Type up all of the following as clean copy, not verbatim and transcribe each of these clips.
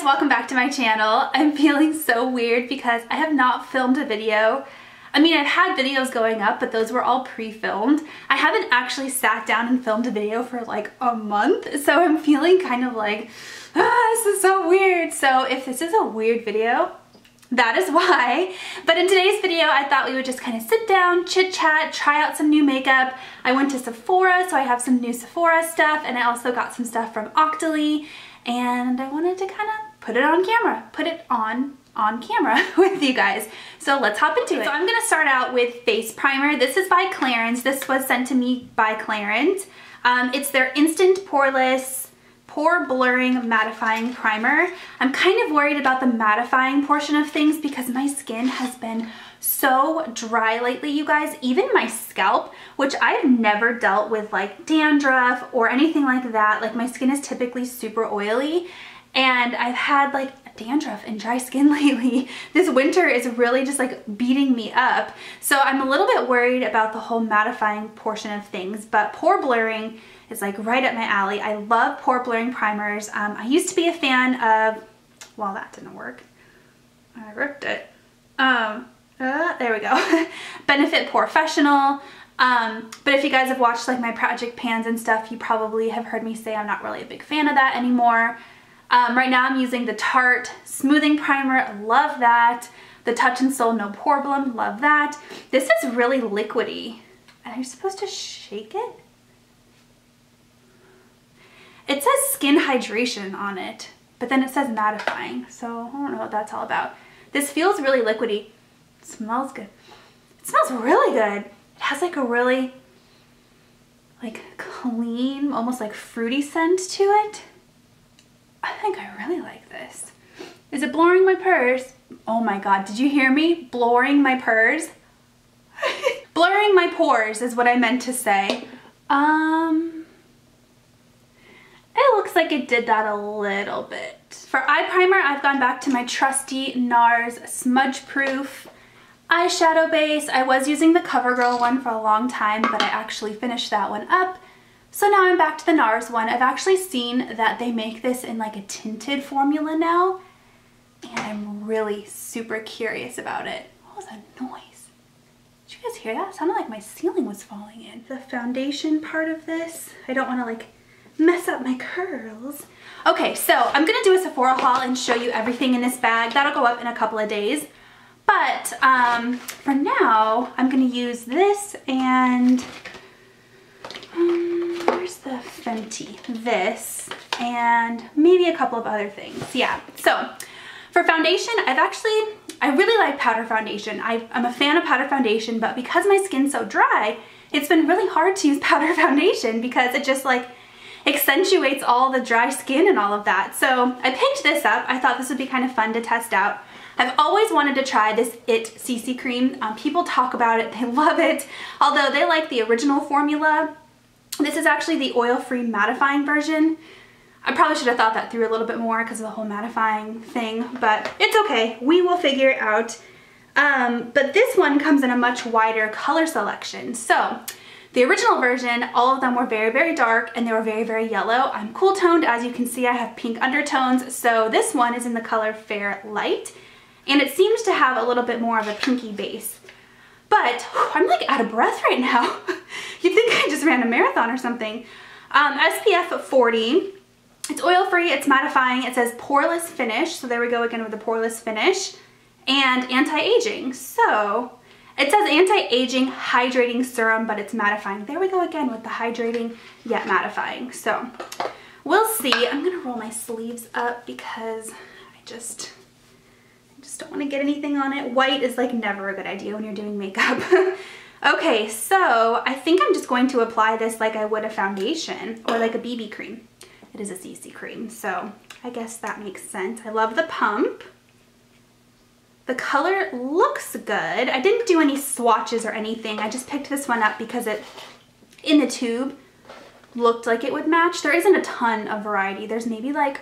guys, welcome back to my channel. I'm feeling so weird because I have not filmed a video. I mean, I've had videos going up, but those were all pre-filmed. I haven't actually sat down and filmed a video for like a month, so I'm feeling kind of like, this is so weird. So if this is a weird video, that is why. But in today's video, I thought we would just kind of sit down, chit chat, try out some new makeup. I went to Sephora, so I have some new Sephora stuff, and I also got some stuff from Octoly, and I wanted to kind of put it on camera, on camera with you guys. So let's hop into it. So I'm gonna start out with face primer. This is by Clarins. This was sent to me by Clarins. It's their Instant Poreless Pore Blurring Mattifying Primer. I'm kind of worried about the mattifying portion of things because my skin has been so dry lately, you guys. Even my scalp, which I've never dealt with like dandruff or anything like that. Like my skin is typically super oily, and I've had like dandruff and dry skin lately. This winter is really just like beating me up. So I'm a little bit worried about the whole mattifying portion of things, but pore blurring is like right up my alley. I love pore blurring primers. I used to be a fan of, well, that didn't work. I ripped it. There we go. Benefit Professional. But if you guys have watched like my project pans and stuff, you probably have heard me say I'm not really a big fan of that anymore. Right now I'm using the Tarte Smoothing Primer. Love that. The Touch and Soul No Problem. Love that. This is really liquidy. Are you supposed to shake it? It says skin hydration on it, but then it says mattifying, so I don't know what that's all about. This feels really liquidy. It smells good. It smells really good. It has like a really like clean, almost like fruity scent to it. I think I really like this. Is it blurring my pores? Oh my god, did you hear me? Blurring my pores? Blurring my pores is what I meant to say. It looks like it did that a little bit. For eye primer, I've gone back to my trusty NARS Smudge Proof eyeshadow base. I was using the CoverGirl one for a long time, but I actually finished that one up. So now I'm back to the NARS one. I've actually seen that they make this in like a tinted formula now, and I'm really super curious about it. What was that noise? Did you guys hear that? It sounded like my ceiling was falling in. The foundation part of this, I don't want to like mess up my curls. Okay, so I'm gonna do a Sephora haul and show you everything in this bag. That'll go up in a couple of days. But for now, I'm gonna use this and where's the Fenty? This and maybe a couple of other things. Yeah, so for foundation, I really like powder foundation. I'm a fan of powder foundation, but because my skin's so dry, it's been really hard to use powder foundation because it just like accentuates all the dry skin and all of that. So I picked this up. I thought this would be kind of fun to test out. I've always wanted to try this IT CC cream. People talk about it, they love it. Although they like the original formula. This is actually the oil-free mattifying version. I probably should have thought that through a little bit more because of the whole mattifying thing, but it's okay. We will figure it out. But this one comes in a much wider color selection. So the original version, all of them were very, very dark and they were very, very yellow. I'm cool toned. As you can see, I have pink undertones. So this one is in the color Fair Light, and it seems to have a little bit more of a pinky base. But I'm like out of breath right now. You'd think I just ran a marathon or something. SPF 40. It's oil-free, it's mattifying. It says poreless finish. So there we go again with the poreless finish. And anti-aging. So it says anti-aging hydrating serum, but it's mattifying. There we go again with the hydrating yet mattifying. So we'll see. I'm gonna roll my sleeves up because I just don't want to get anything on it. White is like never a good idea when you're doing makeup. Okay, so I think I'm just going to apply this like I would a foundation or like a BB cream. It is a CC cream, so I guess that makes sense. I love the pump. The color looks good. I didn't do any swatches or anything. I just picked this one up because it, in the tube, looked like it would match. There isn't a ton of variety. There's maybe like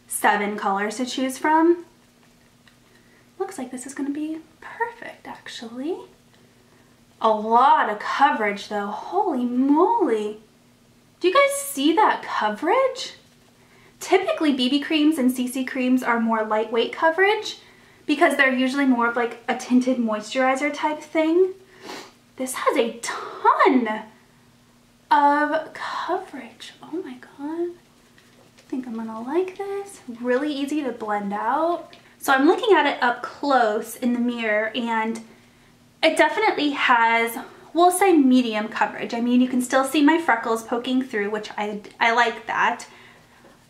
7 colors to choose from. Looks like this is gonna be perfect, actually. A lot of coverage though, holy moly. Do you guys see that coverage? typically BB creams and CC creams are more lightweight coverage because they're usually more of like a tinted moisturizer type thing. This has a ton of coverage. Oh my god. I think I'm gonna like this. Really easy to blend out. So I'm looking at it up close in the mirror and it definitely has, we'll say, medium coverage. I mean, you can still see my freckles poking through, which I like that.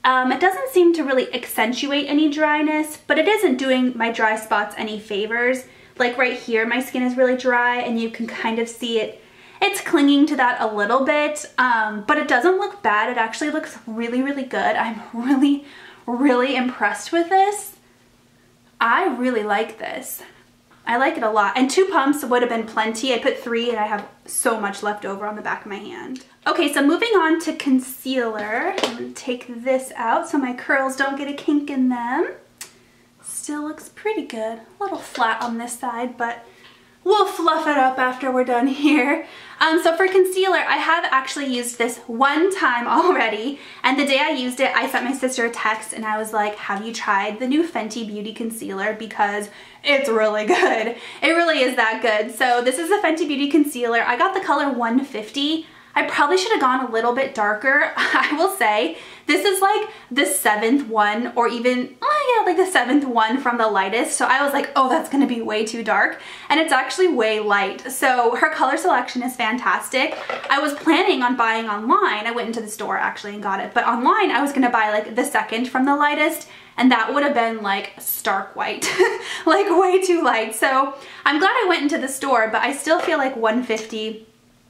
It doesn't seem to really accentuate any dryness, but it isn't doing my dry spots any favors. Like right here, my skin is really dry and you can kind of see it. It's clinging to that a little bit, but it doesn't look bad. It actually looks really, really good. I'm really, really impressed with this. I really like this. I like it a lot. And 2 pumps would have been plenty. I put 3 and I have so much left over on the back of my hand. Okay, so moving on to concealer. I'm gonna take this out so my curls don't get a kink in them. Still looks pretty good. A little flat on this side, but we'll fluff it up after we're done here. So for concealer, I have actually used this one time already, and the day I used it, I sent my sister a text and I was like, have you tried the new Fenty Beauty concealer? Because it's really good. It really is that good. So this is the Fenty Beauty concealer. I got the color 150. I probably should have gone a little bit darker. I will say, this is like the 7th one, or even, oh yeah, like the 7th one from the lightest. So I was like, oh, that's gonna be way too dark. And it's actually way light. So her color selection is fantastic. I was planning on buying online. I went into the store actually and got it. But online, I was gonna buy like the 2nd from the lightest. And that would have been like stark white, like way too light. So I'm glad I went into the store, but I still feel like 150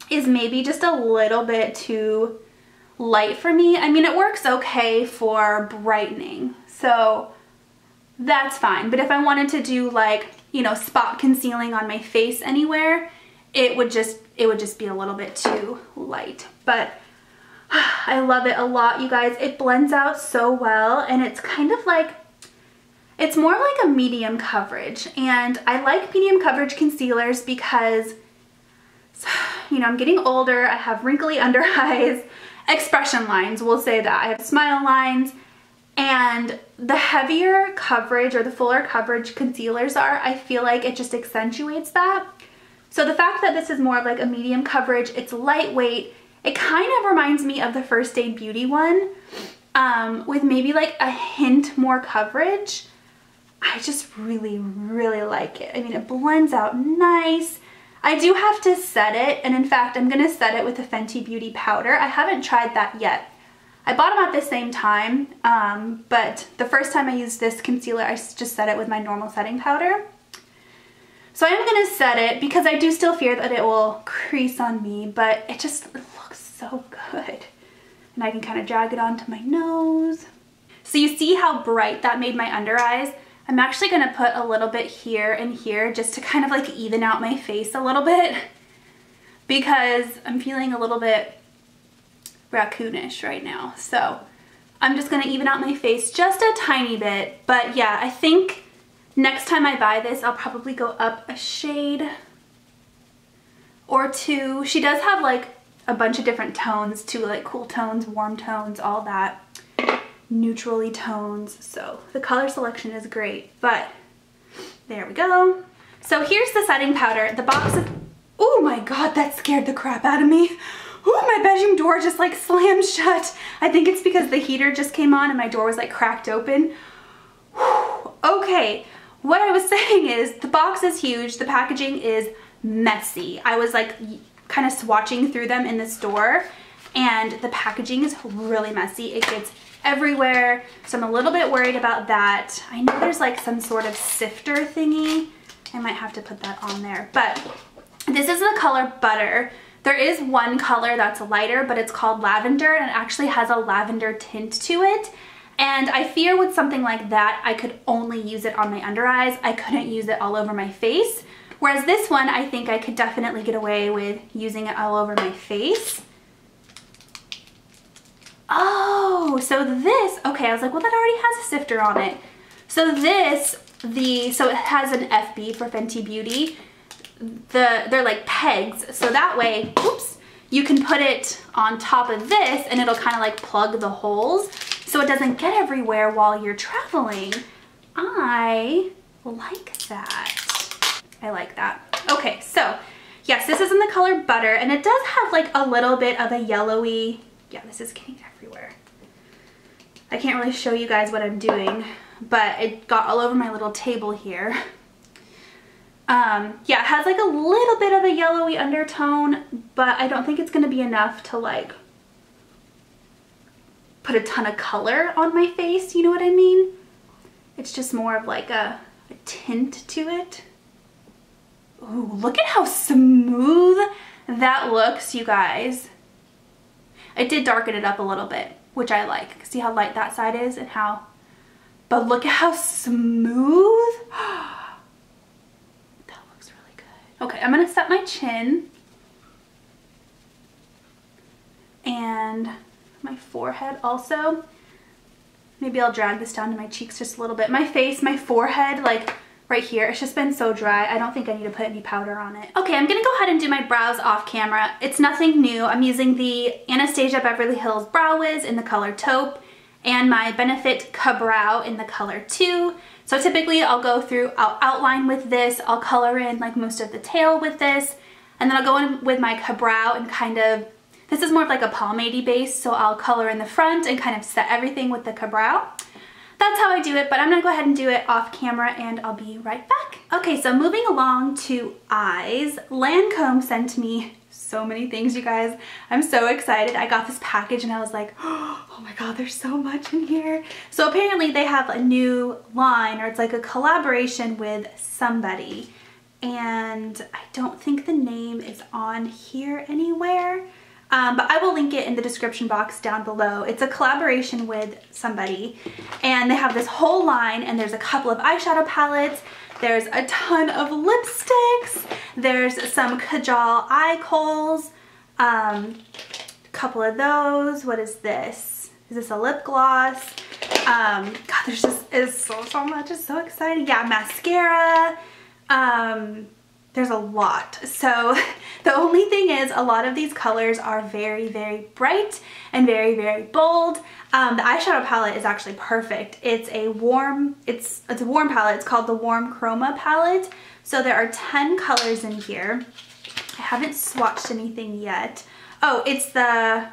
is maybe just a little bit too light for me. I mean, it works okay for brightening, so that's fine. But if I wanted to do like, you know, spot concealing on my face anywhere, it would just be a little bit too light. But I love it a lot, you guys. It blends out so well, and it's kind of like, it's more like a medium coverage. And I like medium coverage concealers because, you know, I'm getting older, I have wrinkly under eyes, expression lines, we'll say that. I have smile lines, and the heavier coverage or the fuller coverage concealers are, I feel like it just accentuates that. So the fact that this is more of like a medium coverage, it's lightweight, it kind of reminds me of the First Aid Beauty one, with maybe like a hint more coverage. I just really, really like it. I mean, it blends out nice. I do have to set it, and in fact, I'm gonna set it with the Fenty Beauty powder. I haven't tried that yet. I bought them at the same time, but the first time I used this concealer, I just set it with my normal setting powder. So I'm gonna set it because I do still fear that it will crease on me, but it just looks so good. And I can kind of drag it onto my nose. So you see how bright that made my under eyes? I'm actually gonna put a little bit here and here just to kind of like even out my face a little bit, because I'm feeling a little bit raccoonish right now. So I'm just gonna even out my face just a tiny bit. But yeah, I think next time I buy this, I'll probably go up a shade or 2. She does have like a bunch of different tones too, like cool tones, warm tones, all that. Neutrally tones, so the color selection is great. But there we go. So here's the setting powder. The box is, oh my god, that scared the crap out of me. Oh, my bedroom door just like slammed shut. I think it's because the heater just came on and my door was like cracked open. Whew. Okay, what I was saying is the box is huge, the packaging is messy. I was like kind of swatching through them in the store, and the packaging is really messy. It gets everywhere, so I'm a little bit worried about that. I know there's like some sort of sifter thingy. I might have to put that on there. But this is the color Butter. There is one color that's lighter, but it's called Lavender, and it actually has a lavender tint to it. And I fear with something like that, I could only use it on my under eyes. I couldn't use it all over my face. Whereas this one, I think I could definitely get away with using it all over my face. Oh, so this, okay, I was like, well, that already has a sifter on it. So this, so it has an FB for Fenty Beauty. They're like pegs, so that way, oops, you can put it on top of this and it'll kind of like plug the holes. so it doesn't get everywhere while you're traveling. I like that. I like that. Okay, so yes, this is in the color Butter, and it does have like a little bit of a yellowy, yeah, this is getting everywhere. I can't really show you guys what I'm doing, but it got all over my little table here. Yeah, it has like a little bit of a yellowy undertone, but I don't think it's gonna be enough to like put a ton of color on my face, you know what I mean? It's just more of like a tint to it. Ooh, look at how smooth that looks, you guys. I did darken it up a little bit, which I like. See how light that side is and how, but look at how smooth. That looks really good. Okay, I'm gonna set my chin and my forehead also. Maybe I'll drag this down to my cheeks just a little bit. My face, my forehead, like right here, it's just been so dry. I don't think I need to put any powder on it. Okay, I'm gonna go ahead and do my brows off camera. It's nothing new. I'm using the Anastasia Beverly Hills Brow Wiz in the color Taupe and my Benefit Ka-Brow in the color 2. So typically I'll go through, I'll outline with this, I'll color in like most of the tail with this, and then I'll go in with my Ka-Brow and kind of, this is more of like a pomade-y base, so I'll color in the front and kind of set everything with the Ka-Brow. That's how I do it, but I'm gonna go ahead and do it off camera and I'll be right back. Okay, so moving along to eyes, Lancome sent me so many things, you guys. I'm so excited. I got this package and I was like, oh my God, there's so much in here. So apparently they have a new line, or it's like a collaboration with somebody. And I don't think the name is on here anywhere. But I will link it in the description box down below. It's a collaboration with somebody and they have this whole line, and there's a couple of eyeshadow palettes, there's a ton of lipsticks, there's some Kajal eye kohls, a couple of those. What is this? Is this a lip gloss? God, there's just is so much. It's so exciting. Yeah, mascara. There's a lot. So the only thing is a lot of these colors are very, very bright and very, very bold. The eyeshadow palette is actually perfect. It's a warm palette. It's called the Warm Chroma palette. So there are 10 colors in here. I haven't swatched anything yet. Oh, it's the,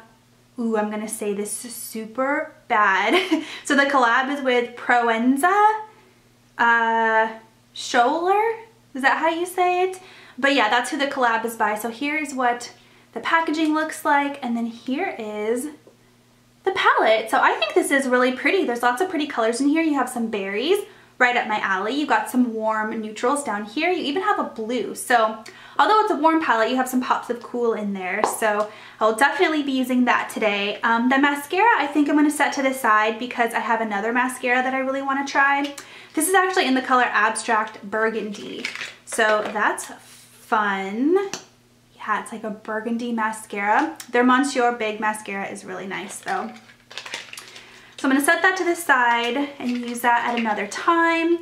ooh, I'm gonna say this is super bad. So the collab is with Proenza, Schouler. Is that how you say it? But yeah, that's who the collab is by. So here's what the packaging looks like, and then here is the palette. So I think this is really pretty. There's lots of pretty colors in here. You have some berries, right up my alley. You got some warm neutrals down here. You even have a blue. So although it's a warm palette, you have some pops of cool in there. So I'll definitely be using that today. The mascara, I think I'm gonna set to the side because I have another mascara that I really wanna try. This is actually in the color Abstract Burgundy. So that's fun. Yeah, it's like a burgundy mascara. Their Monsieur Big mascara is really nice though. So I'm gonna set that to the side and use that at another time.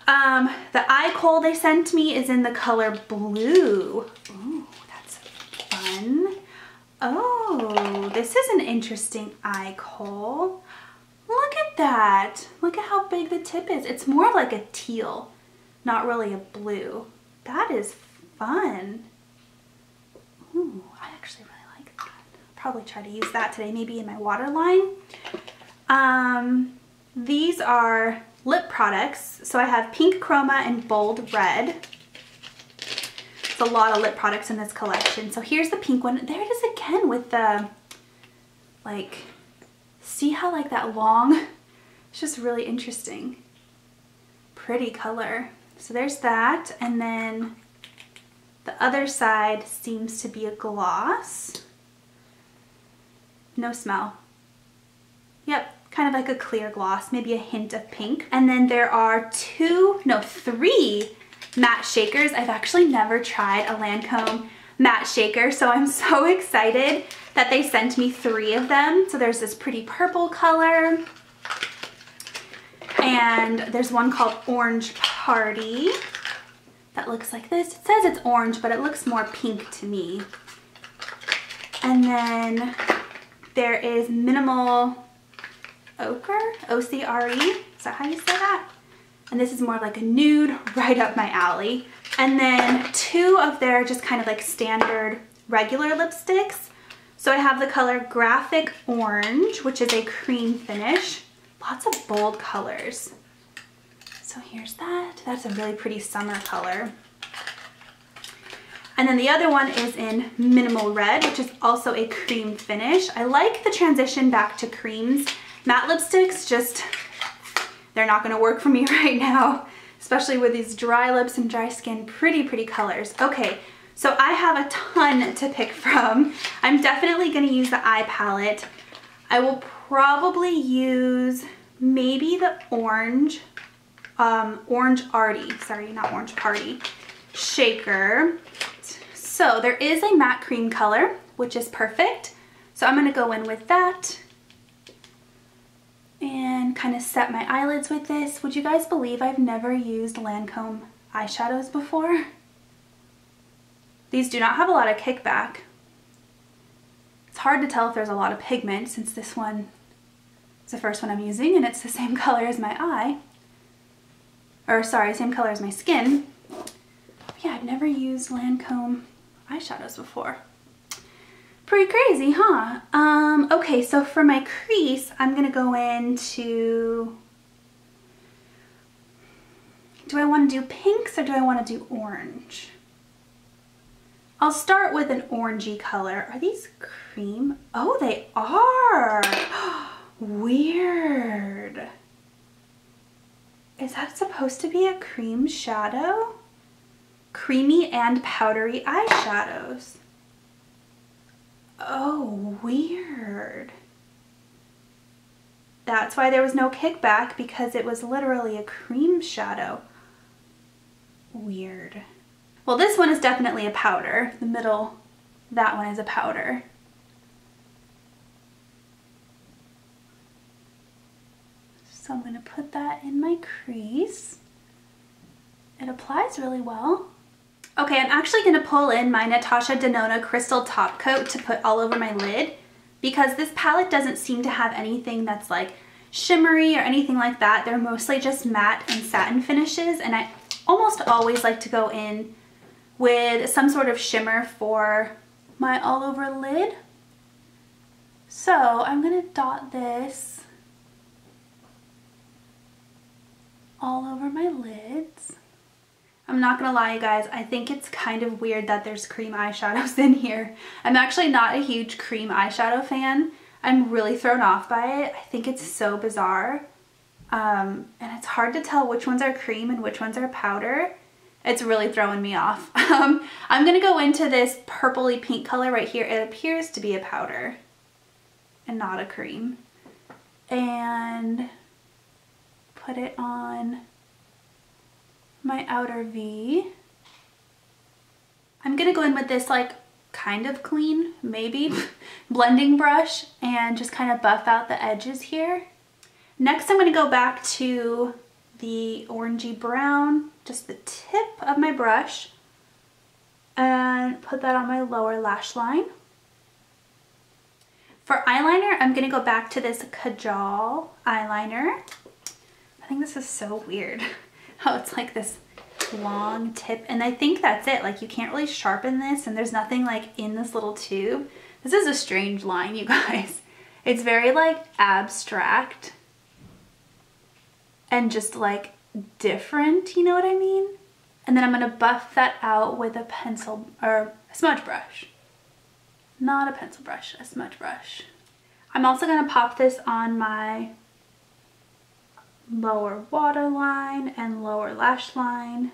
The eye kohl they sent me is in the color Blue. Ooh, that's fun. Oh, this is an interesting eye kohl. Look at that. Look at how big the tip is. It's more like a teal, not really a blue. That is fun. Ooh, I actually really like that. Probably try to use that today, maybe in my waterline. These are lip products. So I have Pink Chroma and Bold Red. It's a lot of lip products in this collection. So here's the pink one. There it is again with the, like, see how like that long, it's just really interesting. Pretty color. So there's that, and then the other side seems to be a gloss. No smell. Yep, kind of like a clear gloss, maybe a hint of pink. And then there are three matte shakers. I've actually never tried a Lancome matte shaker, so I'm so excited that they sent me 3 of them. So there's this pretty purple color, and there's one called Orange Party that looks like this. It says it's orange, but it looks more pink to me. And then there is Minimal ochre, O-C-R-E, is that how you say that? And this is more like a nude, right up my alley. And then two of their just kind of like standard regular lipsticks. So I have the color Graphic Orange, which is a cream finish. Lots of bold colors. So here's that. That's a really pretty summer color. And then the other one is in Minimal Red, which is also a cream finish. I like the transition back to creams. Matte lipsticks just, they're not gonna work for me right now, especially with these dry lips and dry skin. Pretty colors. Okay, so I have a ton to pick from. I'm definitely gonna use the eye palette. I will probably use maybe the Orange Arty, sorry, not Orange Party, shaker. So there is a matte cream color, which is perfect. So I'm gonna go in with that and kind of set my eyelids with this. Would you guys believe I've never used Lancome eyeshadows before? These do not have a lot of kickback. It's hard to tell if there's a lot of pigment since this one is the first one I'm using and it's the same color as my eye. Or sorry, same color as my skin. But yeah, I've never used Lancome eyeshadows before. Pretty crazy, huh? Okay, so for my crease, I'm gonna go into, do I want to do pinks or do I want to do orange? I'll start with an orangey color. Are these cream? Oh, they are. Weird. Is that supposed to be a cream shadow? Creamy and powdery eyeshadows. Oh, weird. That's why there was no kickback, because it was literally a cream shadow. Weird. Well, this one is definitely a powder. The middle, that one is a powder. So I'm gonna put that in my crease. It applies really well. Okay, I'm actually gonna pull in my Natasha Denona Crystal Top Coat to put all over my lid, because this palette doesn't seem to have anything that's like shimmery or anything like that. They're mostly just matte and satin finishes, and I almost always like to go in with some sort of shimmer for my all over lid. So I'm gonna dot this all over my lids. I'm not gonna lie, you guys, I think it's kind of weird that there's cream eyeshadows in here. I'm actually not a huge cream eyeshadow fan. I'm really thrown off by it. I think it's so bizarre. And it's hard to tell which ones are cream and which ones are powder. It's really throwing me off. I'm gonna go into this purpley pink color right here. It appears to be a powder and not a cream. And put it on my outer V. I'm gonna go in with this like kind of clean, maybe, blending brush and just kind of buff out the edges here. Next, I'm gonna go back to the orangey brown, just the tip of my brush, and put that on my lower lash line. For eyeliner, I'm gonna go back to this Kajal eyeliner. I think this is so weird how it's like this long tip, and I think that's it. Like, you can't really sharpen this, and there's nothing like in this little tube. This is a strange line, you guys. It's very like abstract and just like different, you know what I mean? And then I'm gonna buff that out with a pencil or a smudge brush. Not a pencil brush, a smudge brush. I'm also gonna pop this on my lower waterline and lower lash line.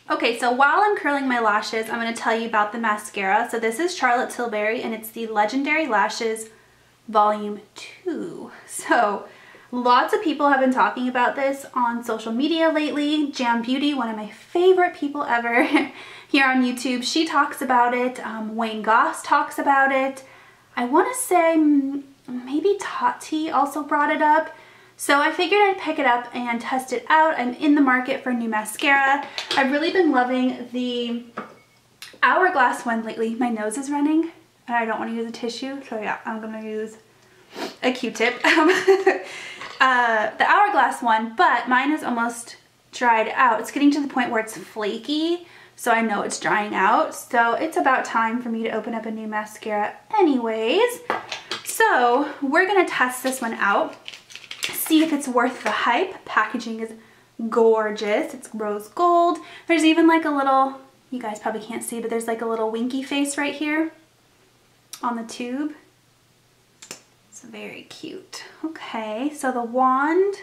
Okay, so while I'm curling my lashes, I'm going to tell you about the mascara. So this is Charlotte Tilbury, and it's the Legendary Lashes Volume 2. So lots of people have been talking about this on social media lately. Jam Beauty, one of my favorite people ever here on YouTube, she talks about it. Wayne Goss talks about it. I want to say maybe Tati also brought it up. So I figured I'd pick it up and test it out. I'm in the market for new mascara. I've really been loving the Hourglass one lately. My nose is running and I don't want to use a tissue. So yeah, I'm going to use a Q-tip, the Hourglass one, but mine is almost dried out. It's getting to the point where it's flaky, so I know it's drying out. So it's about time for me to open up a new mascara anyways. So we're gonna test this one out, see if it's worth the hype. Packaging is gorgeous. It's rose gold. There's even like a little, you guys probably can't see, but there's like a little winky face right here on the tube. It's very cute. Okay, so the wand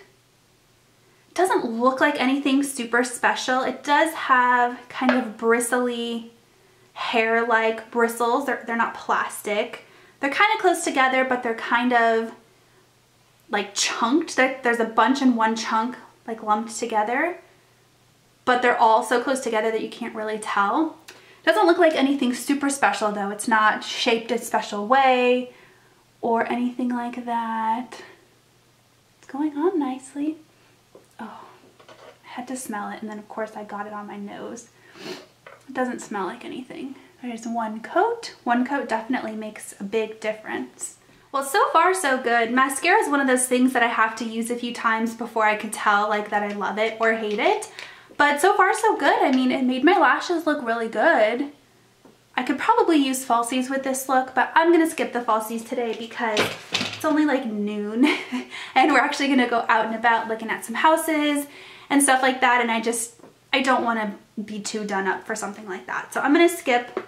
doesn't look like anything super special. It does have kind of bristly hair-like bristles. They're not plastic. They're kind of close together, but they're kind of like chunked. There's a bunch in one chunk, like lumped together, but they're all so close together that you can't really tell. Doesn't look like anything super special though. It's not shaped a special way or anything like that. It's going on nicely. Oh, I had to smell it, and then of course I got it on my nose. It doesn't smell like anything. There's one coat. One coat definitely makes a big difference. Well, so far so good. Mascara is one of those things that I have to use a few times before I could tell like that I love it or hate it. But so far so good. I mean, it made my lashes look really good. I could probably use falsies with this look, but I'm gonna skip the falsies today because it's only like noon and we're actually gonna go out and about looking at some houses and stuff like that, and I don't wanna be too done up for something like that. So I'm gonna skip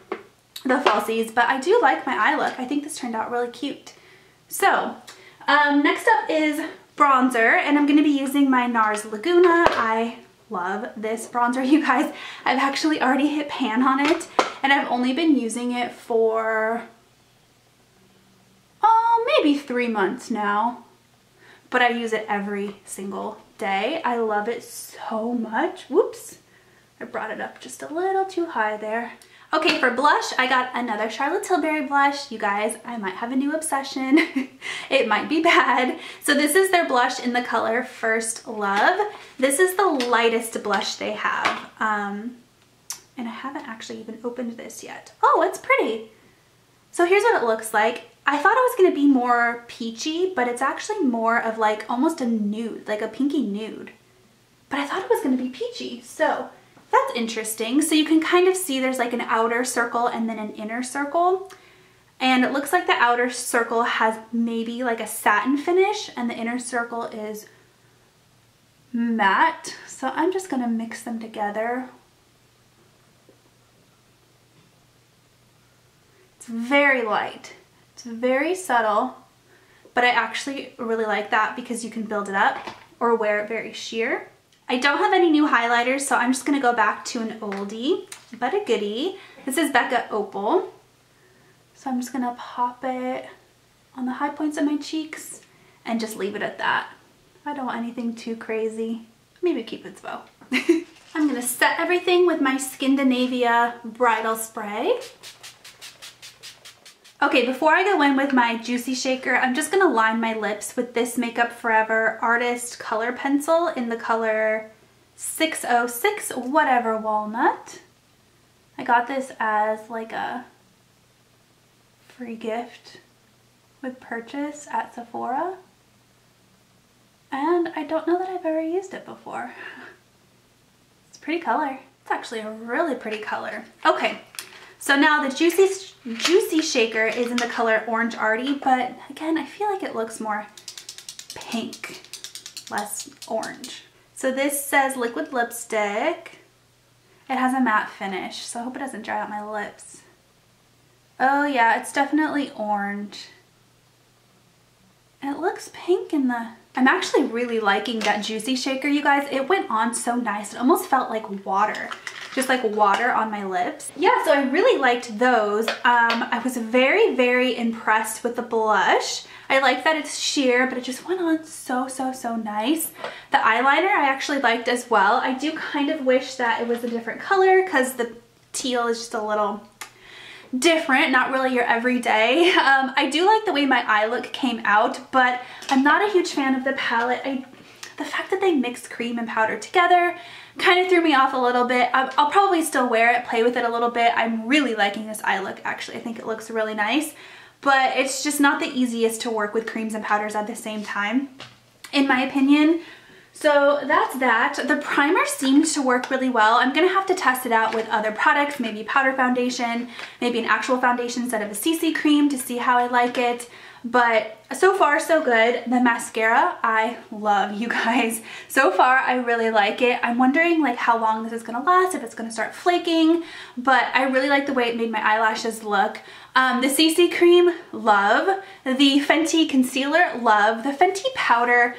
the falsies, but I do like my eye look. I think this turned out really cute. So next up is bronzer, and I'm gonna be using my NARS Laguna. I love this bronzer, you guys. I've actually already hit pan on it, and I've only been using it for maybe 3 months now, but I use it every single day. I love it so much. Whoops, I brought it up just a little too high there. Okay, for blush, I got another Charlotte Tilbury blush. You guys, I might have a new obsession. It might be bad. So this is their blush in the color First Love. This is the lightest blush they have. And I haven't actually even opened this yet. Oh, it's pretty. So here's what it looks like. I thought it was gonna be more peachy, but it's actually more of like almost a nude, like a pinky nude. But I thought it was gonna be peachy, so that's interesting. So you can kind of see there's like an outer circle and then an inner circle. And it looks like the outer circle has maybe like a satin finish and the inner circle is matte. So I'm just gonna mix them together. It's very light. It's very subtle, but I actually really like that because you can build it up or wear it very sheer. I don't have any new highlighters, so I'm just gonna go back to an oldie, but a goodie. This is Becca Opal. So I'm just gonna pop it on the high points of my cheeks and just leave it at that. I don't want anything too crazy. Maybe Cupid's bow. I'm gonna set everything with my Skindinavia Bridal Spray. Okay, before I go in with my Juicy Shaker, I'm just gonna line my lips with this Makeup Forever Artist Color Pencil in the color 606 whatever walnut. I got this as like a free gift with purchase at Sephora. And I don't know that I've ever used it before. It's a pretty color. It's actually a really pretty color. Okay. So now the Juicy Shaker is in the color Orange Arty, but again, I feel like it looks more pink, less orange. So this says liquid lipstick. It has a matte finish, so I hope it doesn't dry out my lips. Oh yeah, it's definitely orange. And it looks pink in the... I'm actually really liking that Juicy Shaker, you guys. It went on so nice. It almost felt like water. Just like water on my lips. Yeah, so I really liked those. I was very, very impressed with the blush. I like that it's sheer, but it just went on so, so, so nice. The eyeliner I actually liked as well. I do kind of wish that it was a different color because the teal is just a little different, not really your everyday. I do like the way my eye look came out, but I'm not a huge fan of the palette. The fact that they mixed cream and powder together kind of threw me off a little bit. I'll probably still wear it, play with it a little bit. I'm really liking this eye look, actually. I think it looks really nice. but it's just not the easiest to work with creams and powders at the same time, in my opinion. So that's that. The primer seemed to work really well. I'm gonna have to test it out with other products, maybe powder foundation, maybe an actual foundation instead of a CC cream to see how I like it. But so far so good. The mascara I love, you guys. So far I really like it. I'm wondering like how long this is gonna last, if it's gonna start flaking, but I really like the way it made my eyelashes look. The CC cream, love. The Fenty concealer, love. The Fenty powder,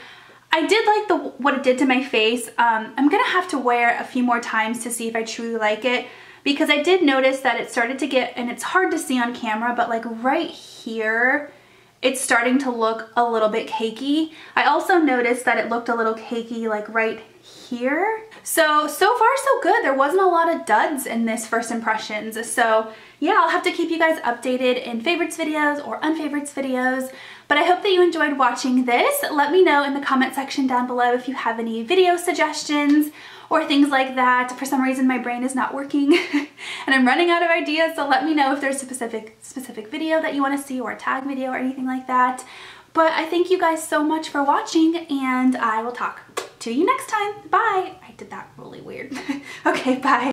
I did like what it did to my face. I'm gonna have to wear a few more times to see if I truly like it, because I did notice that it started to get, and it's hard to see on camera, but like right here, it's starting to look a little bit cakey. I also noticed that it looked a little cakey like right here. So far so good. There wasn't a lot of duds in this first impressions. So yeah, I'll have to keep you guys updated in favorites videos or unfavorites videos. But I hope that you enjoyed watching this. Let me know in the comment section down below if you have any video suggestions or things like that. For some reason my brain is not working and I'm running out of ideas, so let me know if there's a specific video that you want to see, or a tag video or anything like that. But I thank you guys so much for watching, and I will talk to you next time. Bye! I did that really weird. Okay, bye.